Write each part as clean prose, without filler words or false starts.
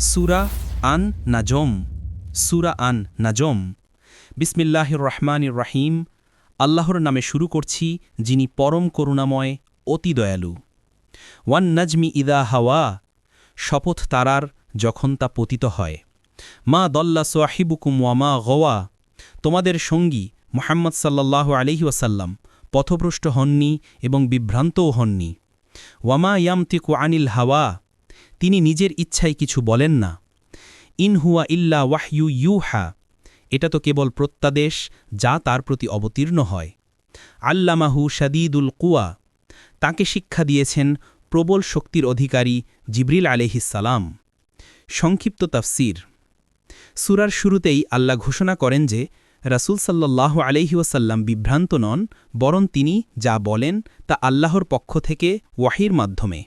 সূরা আন নাজম। সূরা আন নাজম। বিসমিল্লাহির রহমানির রহিম। আল্লাহর নামে শুরু করছি, যিনি পরম করুণাময়, অতি দয়ালু। ওয়ান নাজমি ইদা হাওয়া। শপথ তারার, যখন তা পতিত হয়। মা দল্লা সোয়াহিবুকুম ওয়ামা গওয়া। তোমাদের সঙ্গী মুহাম্মদ সাল্লাল্লাহু আলাইহি ওয়াসাল্লাম পথভ্রষ্ট হননি এবং বিভ্রান্তও হননি। ওয়ামা ইয়ামতিকু আনিল হাওয়া। তিনি নিজের ইচ্ছায় কিছু বলেন না। ইন হুয়া ইল্লা ওয়াহয়ু ইউহা। এটা তো কেবল প্রত্যাদেশ, যা তার প্রতি অবতীর্ণ হয়। আল্লামাহু শাদীদুল কুয়া। তাকে শিক্ষা দিয়েছেন প্রবল শক্তির অধিকারী জিবরিল আলাইহিসসালাম। সংক্ষিপ্ত তাফসীর। সূরার শুরুতেই আল্লাহ ঘোষণা করেন যে রাসূল সাল্লাল্লাহু আলাইহি ওয়াসাল্লাম বিভ্রান্ত নন, বরং তিনি যা বলেন তা আল্লাহর পক্ষ থেকে ওয়াহির মাধ্যমে।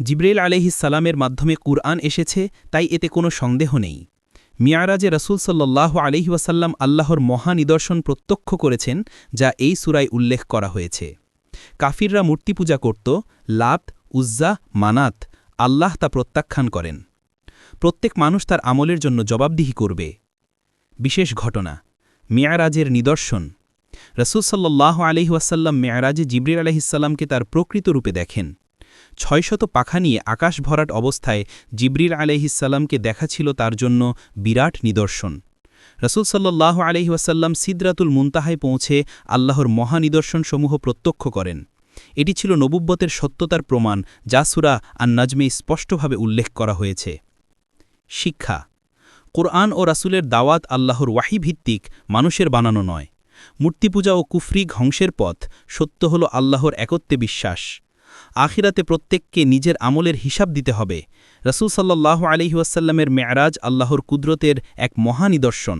জিবরিল আলাইহিসসালামের মাধ্যমে কুরআন এসেছে, তাই এতে কোনো সন্দেহ নেই। মিয়ারাজে রাসূল সাল্লাল্লাহু আলাইহি ওয়াসাল্লাম আল্লাহর মহা নিদর্শন প্রত্যক্ষ করেছেন, যা এই সূরায় উল্লেখ করা হয়েছে। কাফিররা মূর্তি পূজা করত, লাত, উজ্জা, মানাত। আল্লাহ তা প্রত্যাখ্যান করেন। প্রত্যেক মানুষ তার আমলের জন্য জবাবদিহি করবে। বিশেষ ঘটনা, মিয়ারাজের নিদর্শন। রাসূল সাল্লাল্লাহু আলাইহি ওয়াসাল্লাম মিয়ারাজে জিবরিল আলাইহিসসালামকে তার প্রকৃত রূপে দেখেন। ৬০০ পাখা নিয়ে আকাশ ভরাট অবস্থায় জিবরিল আলাইহিসসালামকে দেখা ছিল তার জন্য বিরাট নিদর্শন। রাসূল সাল্লাল্লাহু আলাইহি ওয়াসাল্লাম সিদরাতুল মুনতাহায় পৌঁছে আল্লাহর মহা নিদর্শনসমূহ প্রত্যক্ষ করেন। এটি ছিল নবুব্বতের সত্যতার প্রমাণ, যা সূরা আন নাজমে স্পষ্টভাবে উল্লেখ করা হয়েছে। শিক্ষা। কুরআন ও রাসূলের দাওয়াত আল্লাহর ওয়াহী ভিত্তিক, মানুষের বানানো নয়। মূর্তিপূজা ও কুফরি ধ্বংসের পথ, সত্য হল আল্লাহর একত্বে বিশ্বাস। আখিরাতে প্রত্যেককে নিজের আমলের হিসাব দিতে হবে। রাসূল সাল্লাল্লাহু আলাইহি ওয়াসাল্লামের মেরাজ আল্লাহর কুদরতের এক মহা নিদর্শন।